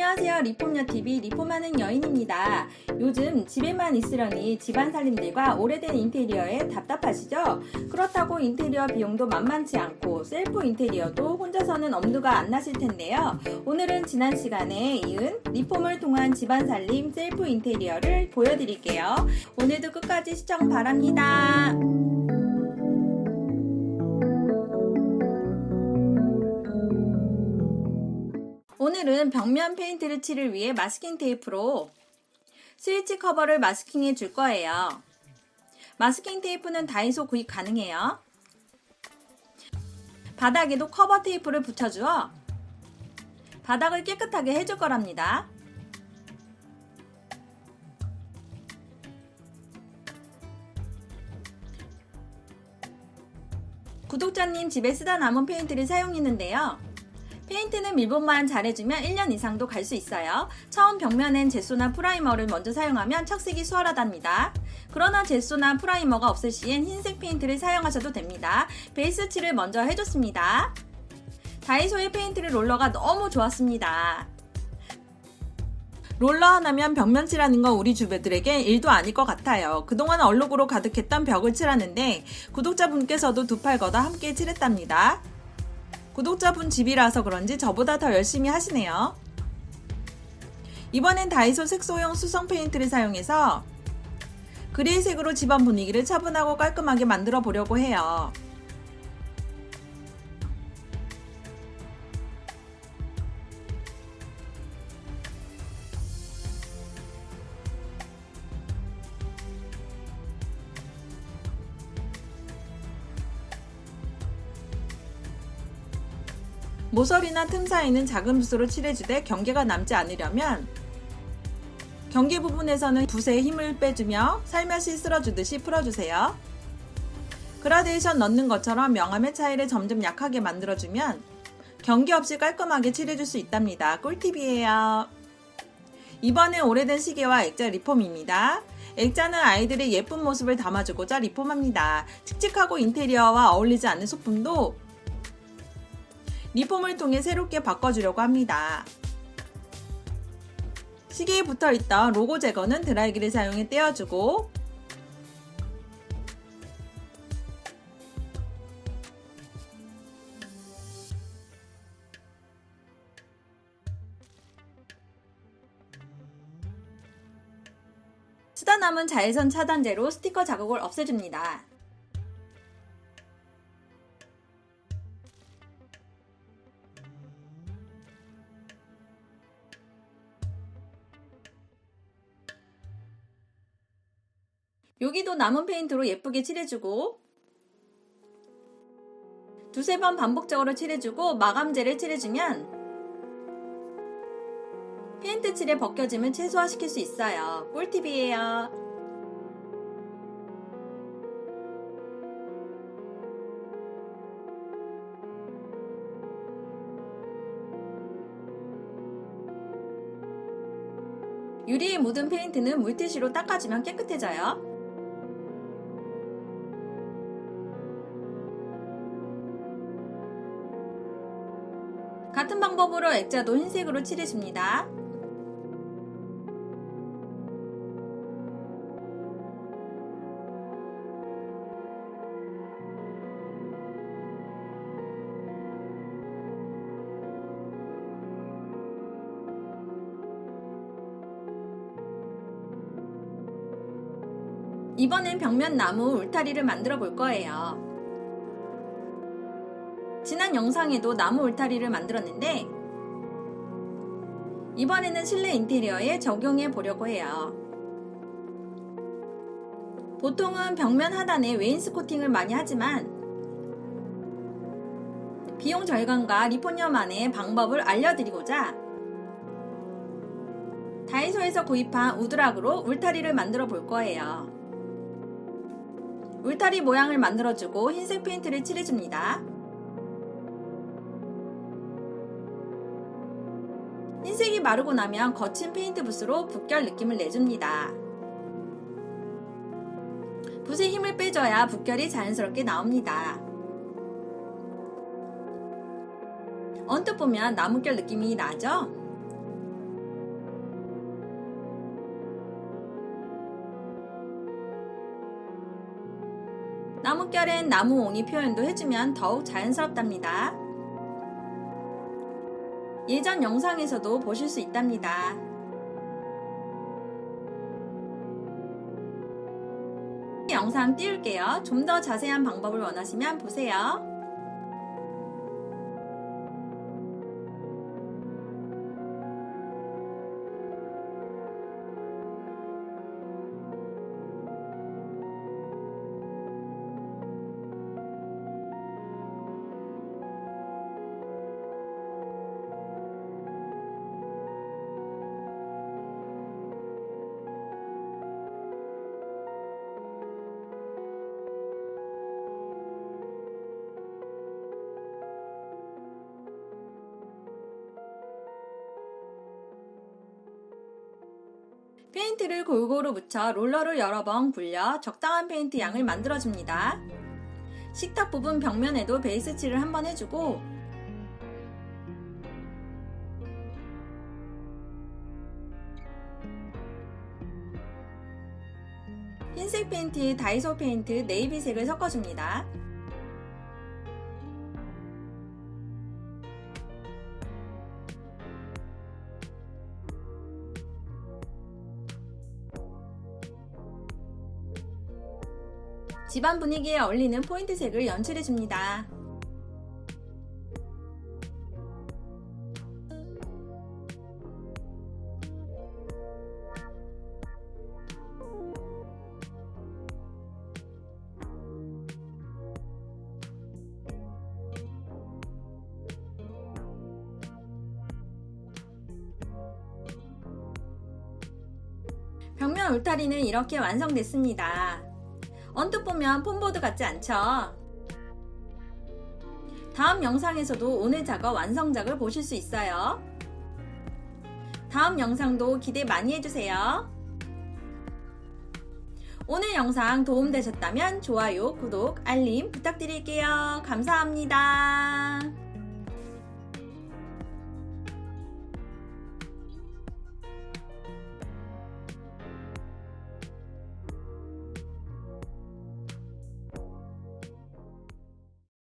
안녕하세요. 리폼녀TV 리폼하는 여인입니다. 요즘 집에만 있으려니 집안 살림들과 오래된 인테리어에 답답하시죠? 그렇다고 인테리어 비용도 만만치 않고 셀프 인테리어도 혼자서는 엄두가 안 나실 텐데요. 오늘은 지난 시간에 이은 리폼을 통한 집안 살림 셀프 인테리어를 보여드릴게요. 오늘도 끝까지 시청 바랍니다. 오늘은 벽면 페인트를 칠을 위해 마스킹 테이프로 스위치 커버를 마스킹해 줄 거예요. 마스킹 테이프는 다이소 구입 가능해요. 바닥에도 커버 테이프를 붙여주어 바닥을 깨끗하게 해줄 거랍니다. 구독자님 집에 쓰다 남은 페인트를 사용했는데요. 페인트는 밀봉만 잘해주면 1년 이상도 갈 수 있어요. 처음 벽면엔 젯소나 프라이머를 먼저 사용하면 착색이 수월하답니다. 그러나 젯소나 프라이머가 없을 시엔 흰색 페인트를 사용하셔도 됩니다. 베이스 칠을 먼저 해줬습니다. 다이소의 페인트 롤러가 너무 좋았습니다. 롤러 하나면 벽면 칠하는 건 우리 주부들에게 일도 아닐 것 같아요. 그동안 얼룩으로 가득했던 벽을 칠하는데 구독자분께서도 두 팔 걷어 함께 칠했답니다. 구독자분 집이라서 그런지 저보다 더 열심히 하시네요. 이번엔 다이소 색소형 수성 페인트를 사용해서 그레이색으로 집안 분위기를 차분하고 깔끔하게 만들어 보려고 해요. 모서리나 틈 사이는 작은 붓으로 칠해주되 경계가 남지 않으려면 경계 부분에서는 붓에 힘을 빼주며 살며시 쓸어주듯이 풀어주세요. 그라데이션 넣는 것처럼 명암의 차이를 점점 약하게 만들어주면 경계 없이 깔끔하게 칠해줄 수 있답니다. 꿀팁이에요. 이번엔 오래된 시계와 액자 리폼입니다. 액자는 아이들의 예쁜 모습을 담아주고자 리폼합니다. 칙칙하고 인테리어와 어울리지 않는 소품도 리폼을 통해 새롭게 바꿔주려고 합니다. 시계에 붙어있던 로고 제거는 드라이기를 사용해 떼어주고 쓰다 남은 자외선 차단제로 스티커 자국을 없애줍니다. 여기도 남은 페인트로 예쁘게 칠해주고 두세 번 반복적으로 칠해주고 마감제를 칠해주면 페인트 칠의 벗겨짐을 최소화시킬 수 있어요. 꿀팁이에요. 유리에 묻은 페인트는 물티슈로 닦아주면 깨끗해져요. 같은 방법으로 액자도 흰색으로 칠해줍니다. 이번엔 벽면 나무 울타리를 만들어 볼 거예요. 지난 영상에도 나무 울타리를 만들었는데 이번에는 실내 인테리어에 적용해 보려고 해요. 보통은 벽면 하단에 웨인스코팅을 많이 하지만 비용 절감과 리폼녀만의 방법을 알려드리고자 다이소에서 구입한 우드락으로 울타리를 만들어 볼 거예요. 울타리 모양을 만들어주고 흰색 페인트를 칠해줍니다. 흰색이 마르고 나면 거친 페인트 붓으로 붓결 느낌을 내줍니다. 붓에 힘을 빼줘야 붓결이 자연스럽게 나옵니다. 언뜻 보면 나무결 느낌이 나죠? 나뭇결엔 나무 옹이 표현도 해주면 더욱 자연스럽답니다. 예전 영상에서도 보실 수 있답니다. 영상 띄울게요. 좀 더 자세한 방법을 원하시면 보세요. 페인트를 골고루 묻혀 롤러를 여러 번 굴려 적당한 페인트 양을 만들어줍니다. 식탁 부분 벽면에도 베이스 칠을 한번 해주고 흰색 페인트에 다이소 페인트 네이비색을 섞어줍니다. 집안 분위기에 어울리는 포인트색을 연출해줍니다. 벽면 울타리는 이렇게 완성됐습니다. 언뜻 보면 폼보드 같지 않죠? 다음 영상에서도 오늘 작업 완성작을 보실 수 있어요. 다음 영상도 기대 많이 해주세요. 오늘 영상 도움되셨다면 좋아요, 구독, 알림 부탁드릴게요. 감사합니다.